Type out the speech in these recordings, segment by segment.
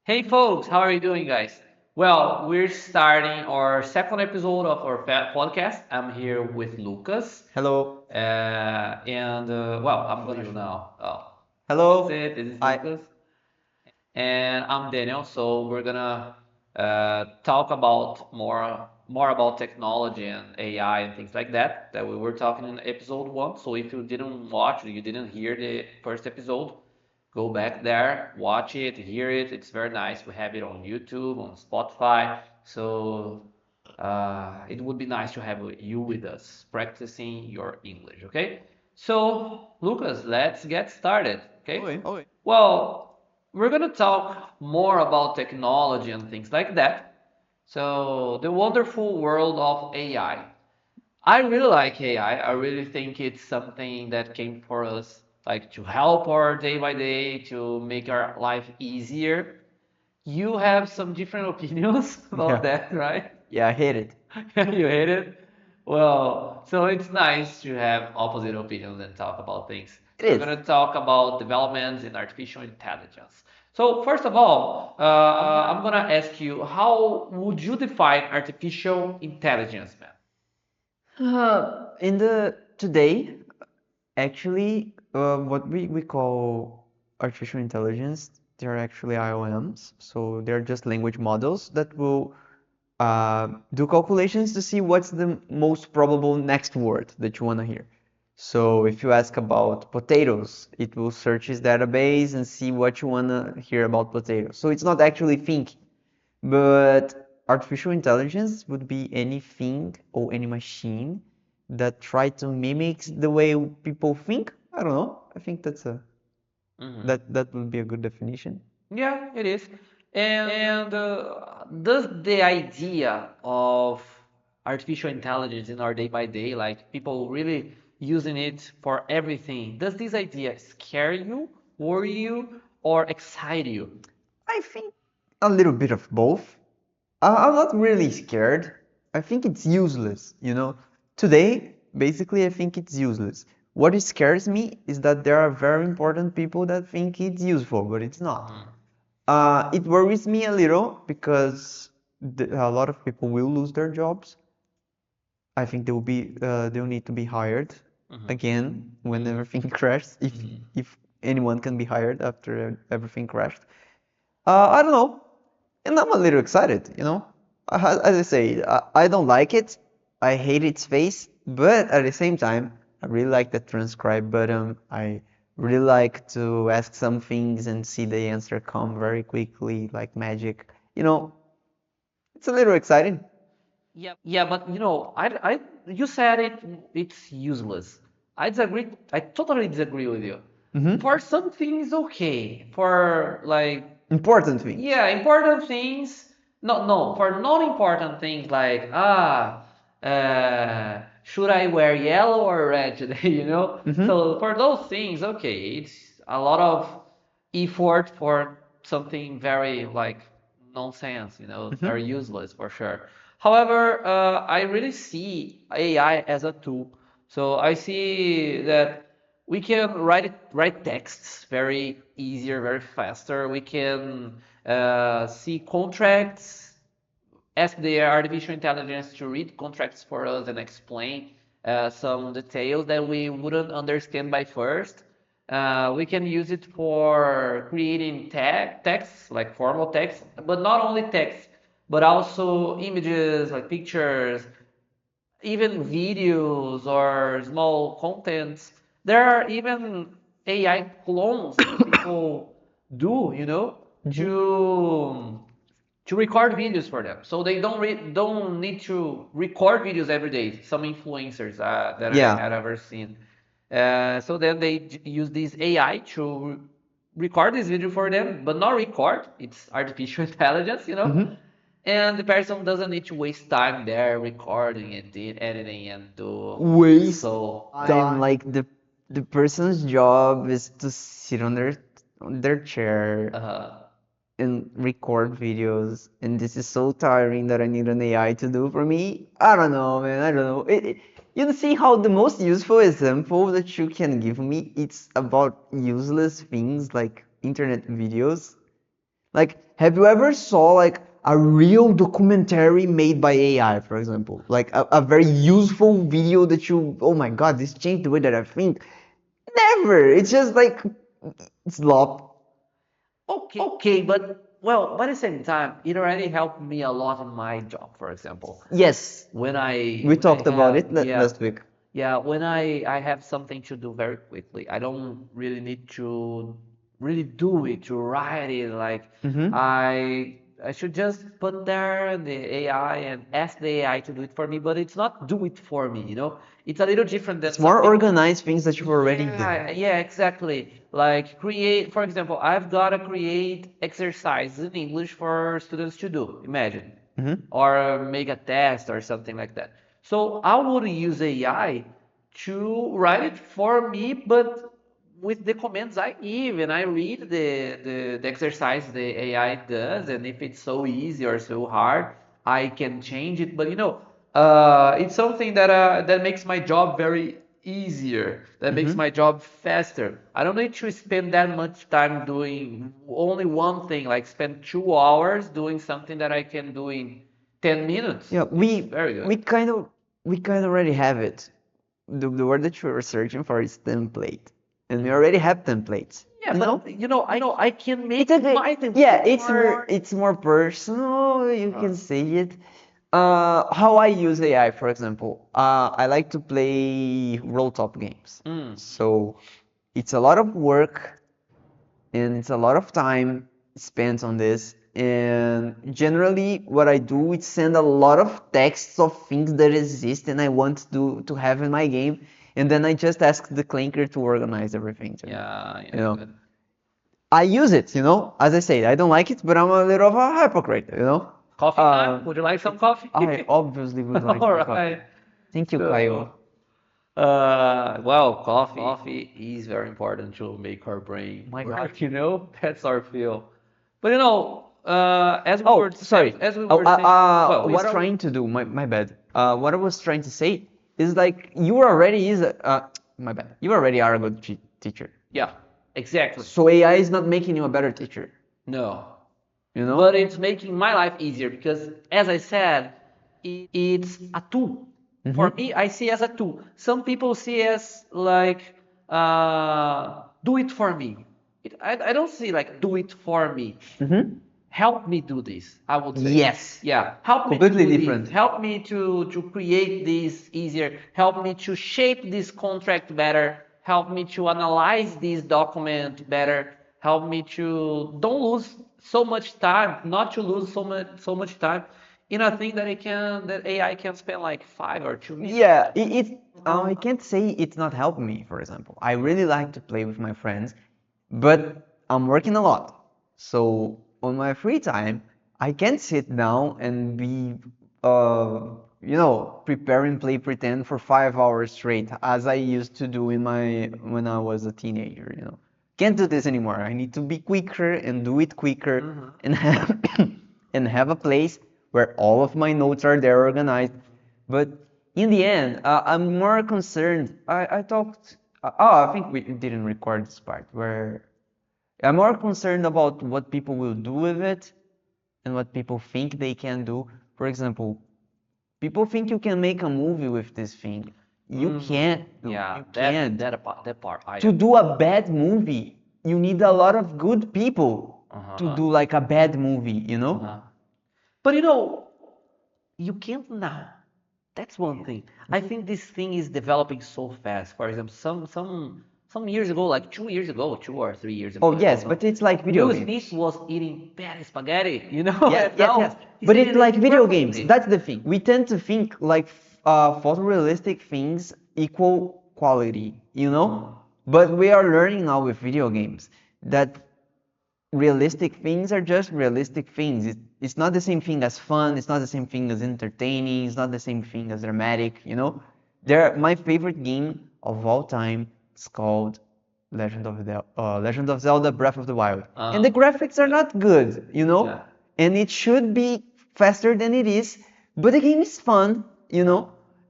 Hey folks, how are you doing, guys? Well, we're starting our second episode of our podcast. I'm here with Lucas, Hello. I'm going to now. Oh, that's Hello. it. This is I Lucas, and I'm Daniel. So we're gonna talk about more about technology and AI and things like that we were talking in episode one. So if you didn't watch, or you didn't hear the first episode, go back there, watch it, hear it. It's very nice. We have it on YouTube, on Spotify. So it would be nice to have you with us practicing your English. Okay. So Lucas, let's get started. Okay. Oi. Well, we're gonna talk more about technology and things like that. So, the wonderful world of AI. I really like AI. I really think it's something that came for us like to help our day by day, to make our life easier. You have some different opinions about Yeah. that, right? Yeah, I hate it. You hate it? Well, so it's nice to have opposite opinions and talk about things. It So we're is. going to talk about developments in artificial intelligence. So first of all, I'm going to ask you, how would you define artificial intelligence, man? In the today, actually, what we call artificial intelligence, they're actually IOMs. So they're just language models that will do calculations to see what's the most probable next word that you want to hear. So if you ask about potatoes, it will search its database and see what you want to hear about potatoes. So it's not actually thinking. But artificial intelligence would be anything or any machine that try to mimic the way people think. I don't know. I think Hmm. that would be a good definition. Yeah, it is. And does the idea of artificial intelligence in our day by day, like people really using it for everything, does this idea scare you, worry you, or excite you? I think a little bit of both. I'm not really scared. I think it's useless, you know. Today, basically, I think it's useless. What scares me is that there are very important people that think it's useful, but it's not. Mhm. It worries me a little because a lot of people will lose their jobs. I think they'll need to be hired Mhm. again when everything crashes, if anyone can be hired after everything crashed. I don't know, and I'm a little excited, you know. As I say, I don't like it. I hate its face, but at the same time, I really like the transcribe button. I really like to ask some things and see the answer come very quickly, like magic. You know, it's a little exciting. Yeah, but you said it's useless. I disagree. I totally disagree with you. Hmm. For some things, okay. For like, Important things. yeah, important things. No, no. For non-important things like should I wear yellow or red today? Hmm. So for those things, okay, it's a lot of effort for something very like nonsense. Very Hmm. useless for sure. However, I really see AI as a tool. So I see that we can write texts very easier, very faster. We can see contracts, ask the artificial intelligence to read contracts for us and explain some details that we wouldn't understand by first. We can use it for creating text, like formal text, but not only text, but also images, like pictures, even videos or small contents. There are even AI clones that people do, Hmm. to record videos for them. So they don't need to record videos every day. Some influencers that I Yeah. had ever seen. So then they use this AI to record this video for them, but not record. It's artificial intelligence. Hmm. And the person doesn't need to waste time there recording and editing and do Waste so. time. Like the person's job is to sit on their chair Uh, and record videos, and this is so tiring that I need an AI to do for me. I don't know, man. I don't know. You see how the most useful example that you can give me, it's about useless things like internet videos. Like, have you ever saw like a real documentary made by AI, for example? Like a very useful video that you, oh my God, this changed the way that I think. Never. It's just like slop. Okay, but well, but at the same time, it already helped me a lot in my job, for example. Yes, When we I talked about have it yeah last week. yeah when I have something to do very quickly, I don't really need to really do it to write it. Like Mm-hmm. I should just put there the AI and ask the AI to do it for me, but it's not do it for me, you know? It's a little different than It's more something. organized things that you've already done. Yeah, exactly. Like create, for example, I've got to create exercises in English for students to do, imagine, Mm-hmm. or make a test or something like that. So I would use AI to write it for me, but with the commands I give, and I read the exercise the AI does, and if it's so easy or so hard, I can change it. But it's something that makes my job very easier. That makes Mm-hmm. my job faster. I don't need to spend that much time doing only one thing, like spend 2 hours doing something that I can do in 10 minutes. Yeah, It's we very good. we kind of we kind of already have it. The word that you were searching for is template, and we already have templates. Yeah, You know? but I can It's make okay. my Yeah, templates more. it's more personal. You Uh, can say it. How I use AI, for example, I like to play roll-top games. mm. So it's a lot of work and it's a lot of time spent on this. And generally, what I do is send a lot of texts of things that exist and I want to have in my game, and then I just ask the clinker to organize everything to me. Yeah, You yeah, know, good. I use it. As I say, I don't like it, but I'm a little of a hypocrite. Coffee time? Would you like some coffee? I obviously would like All some coffee. right. Thank you, So, Kyle. well, coffee is very important to make our brain My God. work, That's our feel. But Oh, sorry. as we Oh, were saying, well, was trying to do, my bad. What I was trying to say is like you already my bad. You already are a good teacher. yeah, exactly. So AI is not making you a better teacher, No. you know? But it's making my life easier because, as I said, it's a tool. For Mm-hmm. me, I see it as a tool. Some people see it as like, do it for me. I don't see like, do it for me. Mm-hmm. Help me do this, I would say. Yes. Yeah, help me to Completely do this. different. Help me to create this easier. Help me to shape this contract better. Help me to analyze this document better. Help me to don't lose so much time, not to lose so much time in a thing that AI can spend like 5 or 2 minutes. Yeah, I can't say it's not helping me, for example. I really like to play with my friends, but I'm working a lot. So on my free time, I can't sit down and be, preparing play pretend for 5 hours straight, as I used to do when I was a teenager. Can't do this anymore. I need to be quicker and do it quicker and have and have a place where all of my notes are there organized. But in the end, I'm more concerned. I talked. I think we didn't record this part where I'm more concerned about what people will do with it and what people think they can do. For example, people think you can make a movie with this thing. You can't. Yeah, You that can't. that part I To agree. do a bad movie, you need a lot of good people to Uh-huh. do like a bad movie. Uh-huh. But you can't now. That's one thing. I think this thing is developing so fast. For example, some years ago, like 2 years ago, 2 or 3 years ago, Oh I yes, don't know. but it's like video Will games. Smith was eating bad spaghetti, Yes, and yes, now yes. he's But it's eating like it video games. perfectly. That's the thing. We tend to think like photorealistic things equal quality, But we are learning now with video games that realistic things are just realistic things. It's not the same thing as fun. It's not the same thing as entertaining. It's not the same thing as dramatic. My favorite game of all time is called Legend of Zelda: Breath of the Wild, and the Uh, graphics are not good. yeah. And it should be faster than it is, but the game is fun.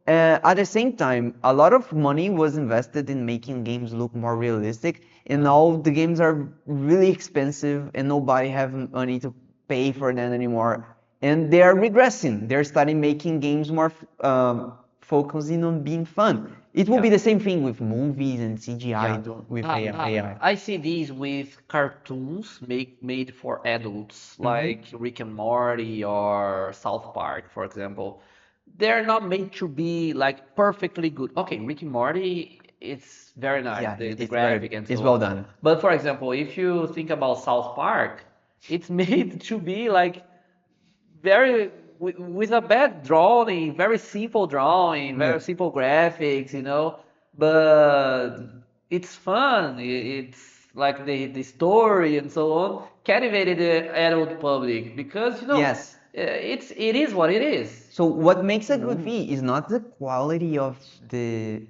At the same time, a lot of money was invested in making games look more realistic, and all the games are really expensive, and nobody have money to pay for them anymore. And they are regressing. They're starting making games more focusing on being fun. It will be Yeah. the same thing with movies and CGI with AI. I see these with cartoons made for adults, like Rick and Morty or South Park, for example. They're not made to be like perfectly good. Okay, Rick and Morty, it's very nice, Yeah, the it's very, graphic and it's so well on. done. But for example, if you think about South Park, it's made to be like very with a bad drawing, very simple drawing, Yeah. very simple graphics, but it's fun. It's like the story and so on captivated the adult public because Yes. it is what it is. So what makes a good V is not the quality of the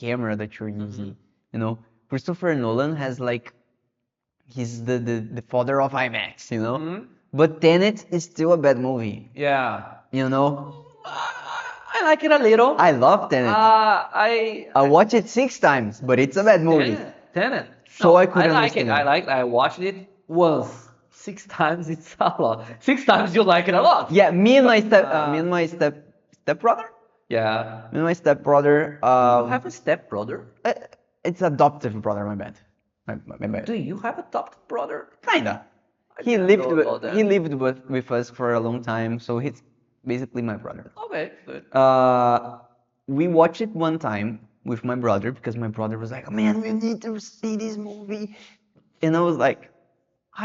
camera that you're using. You know, Christopher Nolan has like he's the father of IMAX, you know? But Tenet is still a bad movie, Yeah. you know? I like it a little. I love Tenet. I watched it 6 times, but it's a bad movie. Tenet. So No, I could like it. understand it. I watched it once. 6 times it's a lot. 6 times you like it a lot. Yeah, me and my stepbrother? Yeah. Me and my stepbrother, You have a step brother? it's adoptive brother, my bad. My bad. Do you have a adopted brother? Kinda. He didn't lived know about with, he that. lived with us for a long time, so he's basically my brother. Okay, good. We watched it one time with my brother because my brother was like, "Man, we need to see this movie," and I was like,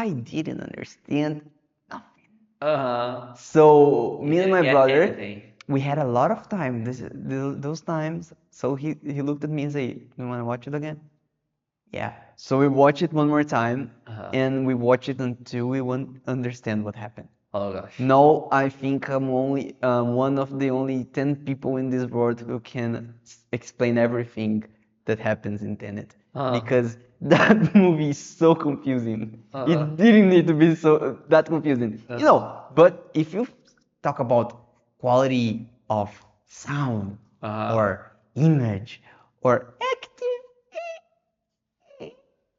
"I didn't understand nothing." Uh-huh. So me and didn't my get brother, anything. we had a lot of time those times. So he looked at me and said, "You want to watch it again?" Yeah. So we watch it one more time, and we watch it until we won't understand what happened. Oh gosh. Now I think I'm only one of the only 10 people in this world who can explain everything that happens in Tenet. Because that movie is so confusing. It didn't need to be so that confusing. You know, but if you talk about quality of sound or image or acting,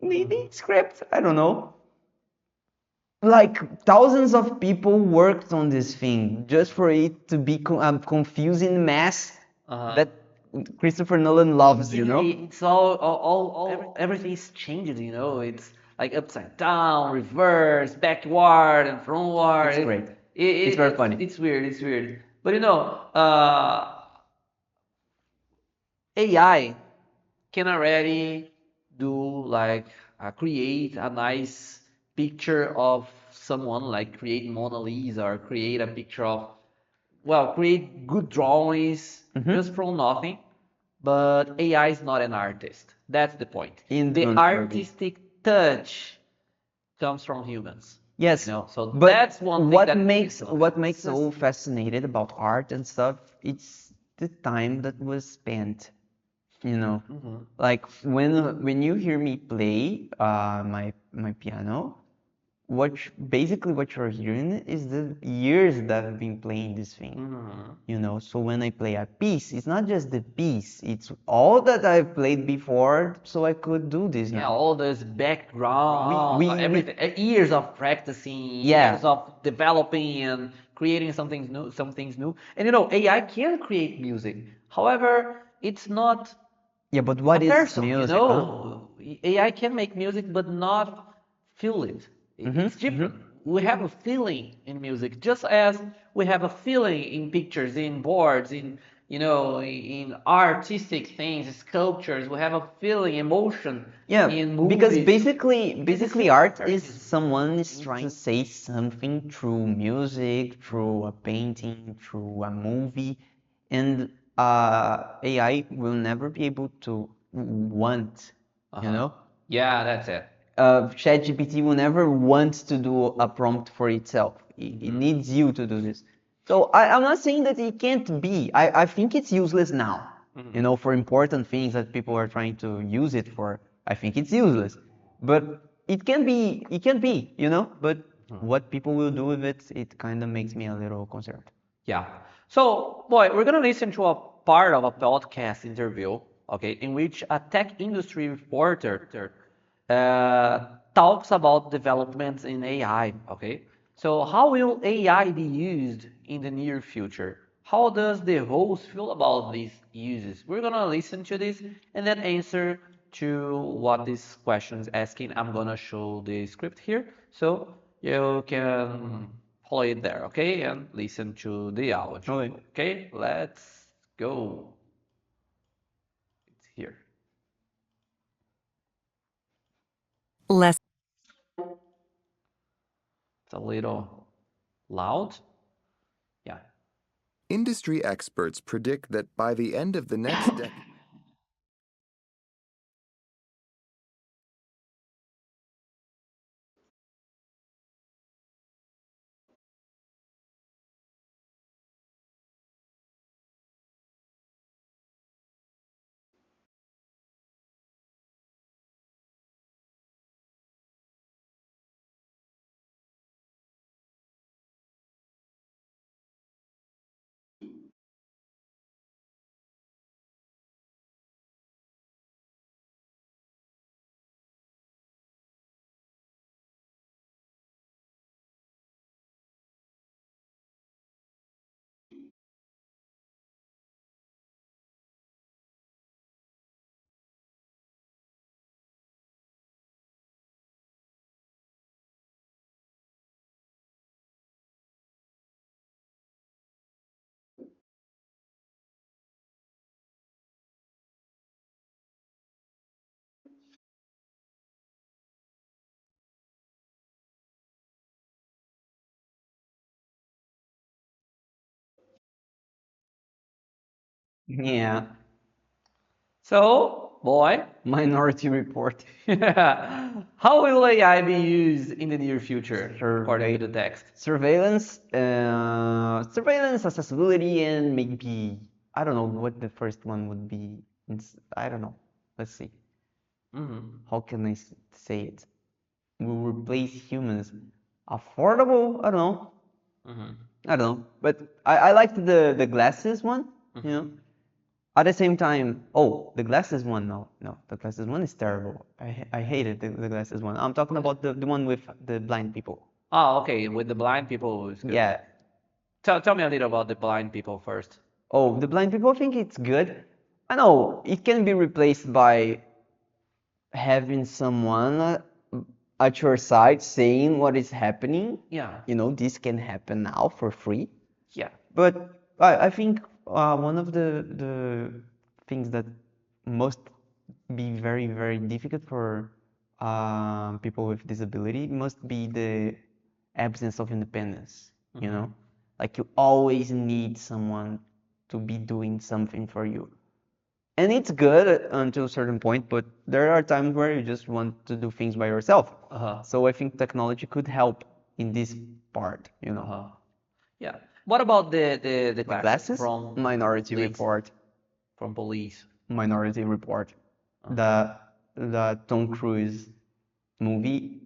maybe script, I don't know. Like thousands of people worked on this thing just for it to be a confusing mess that Christopher Nolan loves, you know? It's all everything's changed, It's like upside down, reverse, backward, and frontward. It's great. It's very funny. It's weird. It's weird. But AI can already do like create a nice picture of someone, like create Mona Lisa or create a picture of, well, create good drawings just from nothing. But AI is not an artist. That's the point. The artistic touch comes from humans. Yes, So but that's one thing that what makes so fascinated about art and stuff, it's the time that was spent, you know. Like when you hear me play my piano, basically what you're hearing is the years that I've been playing this thing, you know. So when I play a piece, it's not just the piece, it's all that I've played before, so I could do this Yeah, now. all this background, everything, years of practicing, Yeah. years of developing and creating some things new. And AI can create music. However, it's not Yeah, but a what is person, music, huh? AI can make music but not feel it. It's different. We have a feeling in music, just as we have a feeling in pictures, in boards, in artistic things, sculptures. We have a feeling, emotion Yeah, in movies. because basically art is someone is trying to say something through music, through a painting, through a movie, and AI will never be able to want, you know? Yeah, that's it. ChatGPT will never want to do a prompt for itself. It needs you to do this. So I'm not saying that it can't be. I think it's useless now. You know, for important things that people are trying to use it for, I think it's useless. But it can be, you know? But what people will do with it, it kind of makes me a little concerned. Yeah. So, boy, we're gonna listen to a part of a podcast interview okay, in which a tech industry reporter talks about developments in AI, okay? So how will AI be used in the near future? How does the host feel about these uses? We're gonna listen to this and then answer to what this question is asking. I'm gonna show the script here so you can follow it there, okay? And listen to the audio. Okay. Okay, let's go. It's here. Less It's a little loud. Yeah. Industry experts predict that by the end of the next decade, Yeah, So, boy, Minority Report. how will AI be used in the near future, according to the text? Surveillance, surveillance, accessibility, and maybe I don't know what the first one would be. I don't know. Let's see. How can I say it? Will replace humans. Affordable? I don't know. I don't know. But I liked the glasses one. You know. At the same time, oh, the glasses one. No, the glasses one is terrible. I hated the glasses one. I'm talking about the one with the blind people. Oh, okay, with the blind people, it's good. Yeah. Tell me a little about the blind people first. Oh, the blind people think it's good. I know it can be replaced by having someone at your side saying what is happening. Yeah. You know, this can happen now for free. Yeah. But I think one of the things that must be very, very difficult for people with disability must be the absence of independence, you know? Like you always need someone to be doing something for you. And it's good until a certain point, but there are times where you just want to do things by yourself. So I think technology could help in this part, you know. Yeah. What about the Glasses? from Minority police? Report. From police? Minority Report. The Tom Cruise movie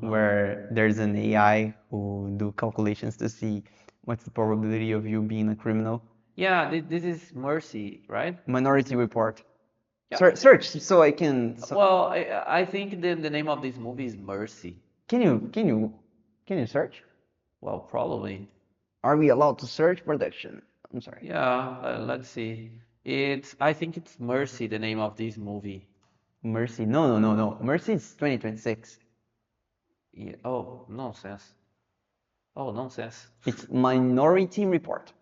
where there's an AI who do calculations to see what's the probability of you being a criminal. Yeah, this is Mercy, right? Minority Report. Yeah. Search so I can. Well, I think the name of this movie is Mercy. Can you search? Well, probably. Are we allowed to search production? I'm sorry. Yeah, let's see. I think it's Mercy, the name of this movie. Mercy. No. Mercy is 2026. Yeah. Oh, nonsense. Oh, nonsense. It's Minority Report.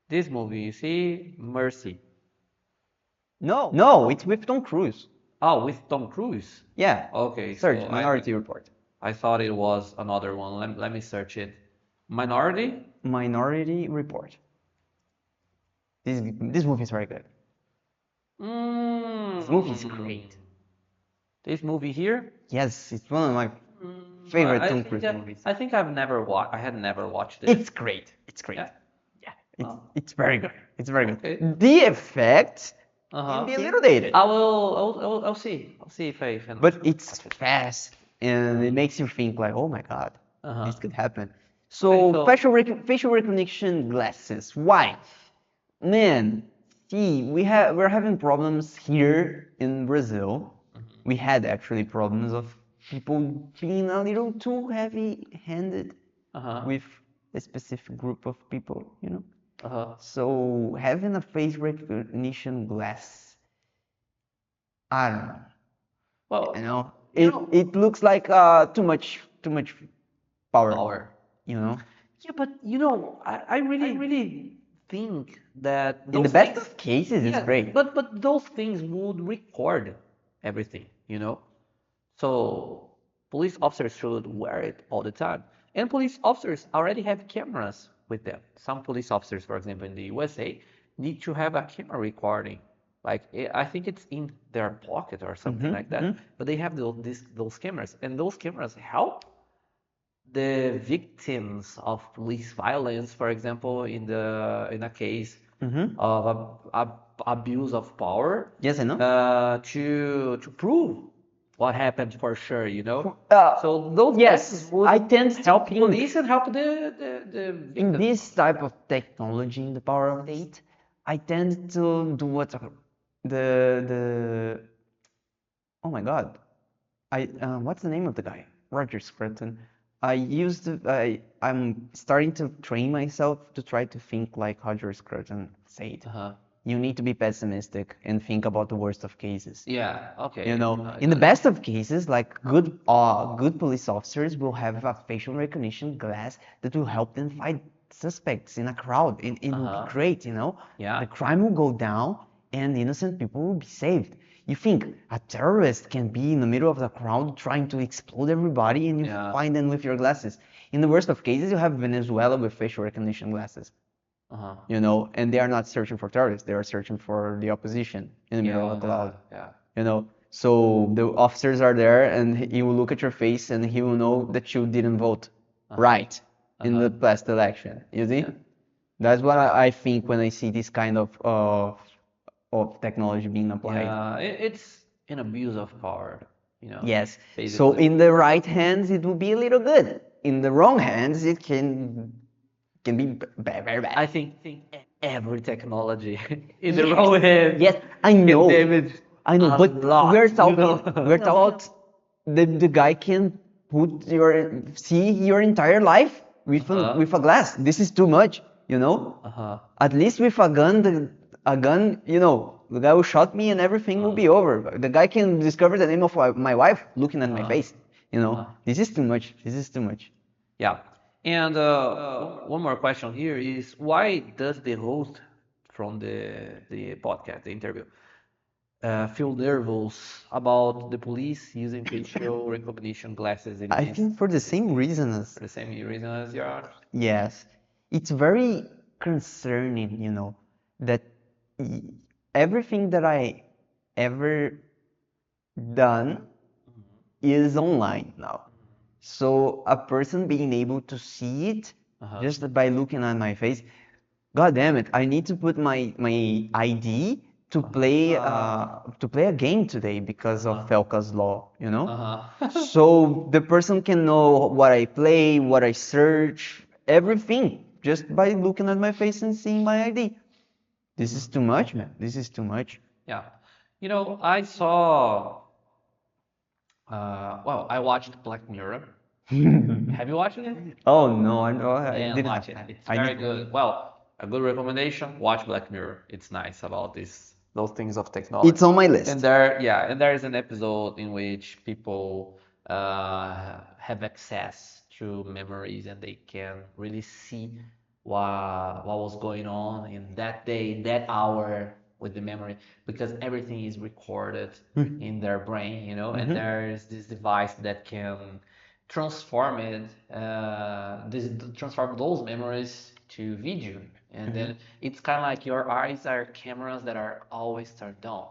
This movie, you see, Mercy. No, it's with Tom Cruise. Oh, with Tom Cruise? Yeah. Okay, Search so Minority Report. I thought it was another one. Let me search it. Minority? Minority Report. This movie is very good. This movie is great. This movie here? Yes, it's one of my favorite I Tom think Cruise that- movies. I think I had never watched it. It's great. It's great. Yeah? Yeah. It's very good. It's very good. Okay. The effects can be a little dated, I'll see. I'll see if I can. but it's fast and it makes you think like, oh my God, this could happen. So Okay, so- facial recognition glasses. Why? Man, see, we're having problems here in Brazil. We had actually problems of people being a little too heavy-handed with a specific group of people, you know. So having a face recognition glass, I don't know. Well, You know, you it know, it looks like too much power. power. You know, Yeah, but you know, I really think that in the those best things, of cases, it's yeah, great. but those things would record everything, you know? So police officers should wear it all the time. And police officers already have cameras with them. Some police officers, for example, in the USA, need to have a camera recording. Like I think it's in their pocket or something like that. But they have those cameras, and those cameras help the victims of police violence, for example, in a case of abuse of power, Yes, I know. to prove what happened for sure, you know. Uh, So those yes, guys would I tend to help think police and help the in victims. this type of technology, in the power of eight, I tend to do what the oh my God, what's the name of the guy? Roger Scruton. I'm starting to train myself to try to think like Roger Scruton said. You need to be pessimistic and think about the worst of cases. Yeah. Okay. You know, I in the got it. best of cases, like good police officers will have a facial recognition glass that will help them find suspects in a crowd. It will be great, you know. Yeah. The crime will go down and innocent people will be saved. You think a terrorist can be in the middle of the crowd trying to explode everybody and you Yeah. find them with your glasses. In the worst of cases, you have Venezuela with facial recognition glasses. You know, and they are not searching for terrorists, they are searching for the opposition in the middle of the crowd. Yeah. You know, so the officers are there and he will look at your face and he will know that you didn't vote right in the past election. You see? That's what I think when I see this kind of technology being applied. Yeah. It's an abuse of power, you know. Yes. So Basically. in the right hands, it will be a little good. In the wrong hands, it can be very bad. I think every technology in the wrong hands Yes, I can know. damage I know, a but lot, we're you talking know? we're talking about the guy can see your entire life with a glass. This is too much, you know? At least with a gun, you know, the guy who shot me and everything will be over. The guy can discover the name of my wife looking at my face, you know? This is too much. This is too much. Yeah. And one more question here is why does the host from the podcast, the interview, feel nervous about the police using facial recognition glasses in I this think for the same reason as for the same reason as yours? yes, it's very concerning, you know, that y- everything that I ever done is online now. So a person being able to see it just by looking at my face, God damn it, I need to put my ID to play a game today because of Felca's law, you know? So the person can know what I play, what I search, everything just by looking at my face and seeing my ID. This is too much, man. This is too much. Yeah. You know, I saw well, I watched Black Mirror. Have you watched it? Oh no, I Man, didn't watch have it. time. It's I very need. good. Well, a good recommendation, watch Black Mirror. It's nice about those things of It's technology. on my And list. there is an episode in which people have access to memories and they can really see what was going on in that day, in that hour with the memory, because everything is recorded in their brain, you know, and there's this device that can transform it, transform those memories to video, and then it's kind of like your eyes are cameras that are always turned on,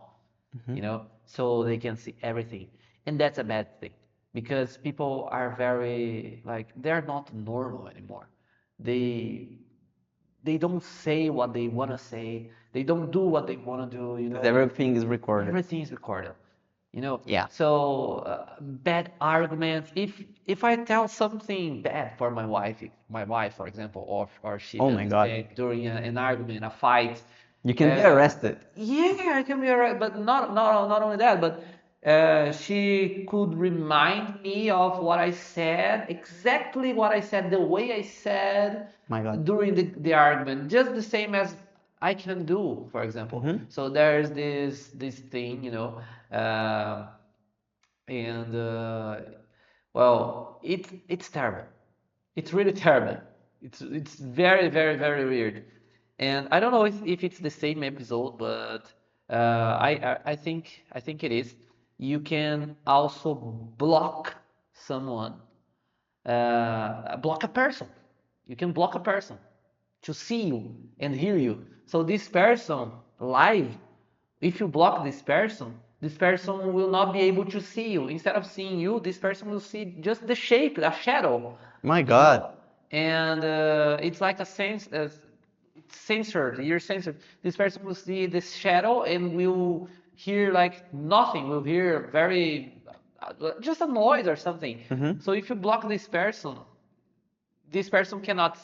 you know, so they can see everything, and that's a bad thing because people are very like they're not normal anymore. They they don't say what they want to say. They don't do what they want to do. You know, Everything is recorded. everything is recorded. You know. Yeah. So bad arguments. If I tell something bad for my wife, for example, or she Oh does my God. mistake during an argument, a fight, You can be Uh, arrested. Yeah, I can be alright, but not only that, but she could remind me of what I said, exactly what I said, the way I said My God. during the argument, just the same as I can do, for example. So there's this thing, uh, and well, it's terrible. It's really terrible. It's very very very weird, and I don't know if it's the same episode, but I think it is. You can also block someone, block a person. You can block a person to see you and hear you. So this person live, if you block this person will not be able to see you. Instead of seeing you, this person will see just the shape, a shadow. My God. And it's like a sense, it's censored. You're censored. This person will see this shadow and will hear like nothing. Will hear very just a noise or something. So if you block this person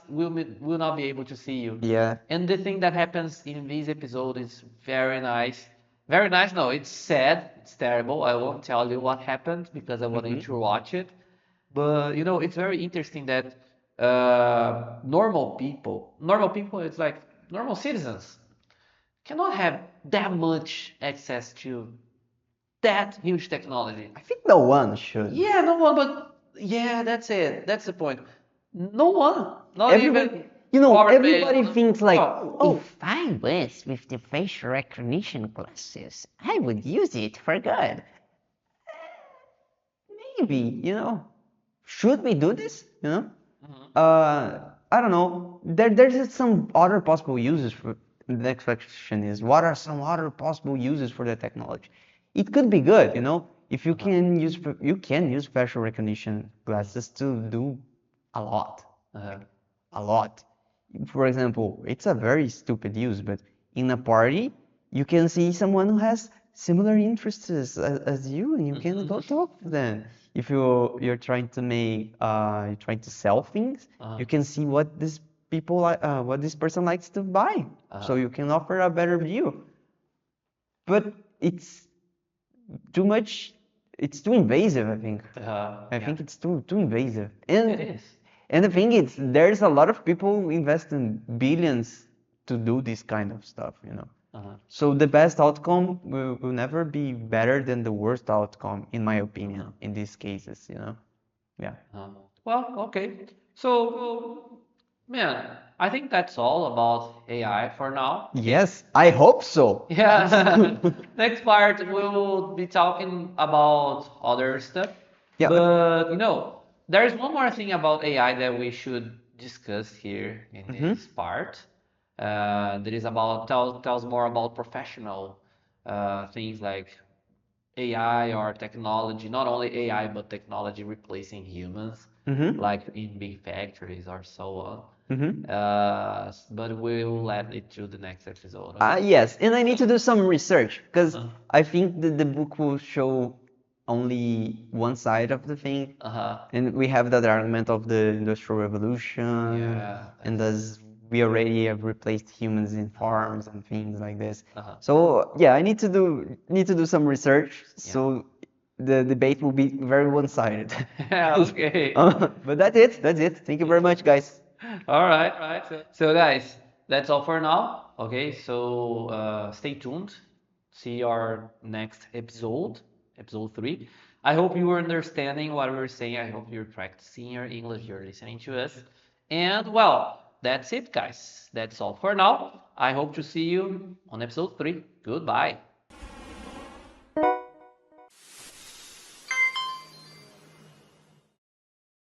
will not be able to see you. Yeah. And the thing that happens in this episode is very nice. Very nice. No, it's sad. It's terrible. I won't tell you what happened because I want you to watch it. But it's very interesting that normal people, it's like normal citizens, cannot have that much access to that huge technology. I think no one should. Yeah, no one, but yeah, that's it. That's the point. No one, not Everybody, even everybody thinks like, oh, If I was with the facial recognition glasses, I would use it for good. maybe. Should we do this? I don't know. There's some other possible uses for the next question is what are some other possible uses for the technology? It could be good. If you can use facial recognition glasses to do a lot. A lot. For example, it's a very stupid use, but in a party, you can see someone who has similar interests as you, and you can go talk to them. If you're trying to you're trying to sell things, you can see what what this person likes to buy, so you can offer a better view. But it's too much. It's too invasive, I think. I think it's too invasive. And It is. And the thing is, there's a lot of people who invest in billions to do this kind of stuff. So the best outcome will never be better than the worst outcome, in my opinion, in these cases. Yeah. Well, okay. So, man, I think that's all about AI for now. Yes, I hope so. Yeah. Next part, we'll be talking about other stuff. Yeah. But, there's one more thing about AI that we should discuss here in this part. That is tells more about professional things like AI or technology, not only AI, but technology replacing humans, like in big factories or so on. But we'll let it to the next episode. Okay? Yes, and I need to do some research because I think that the book will show only one side of the thing, and we have that argument of the Industrial Revolution, Yeah, and thus we already have replaced humans in farms and things like this. So yeah, I need to do some research, so the debate will be very one-sided. Yeah, okay. But that's it. That's it. Thank you very much, guys. All right. So guys, that's all for now. Okay, so stay tuned. See our next episode 3. I hope you were understanding what we were saying. I hope you're practicing your English, you're listening to us. And well, that's it, guys. That's all for now. I hope to see you on episode 3. Goodbye.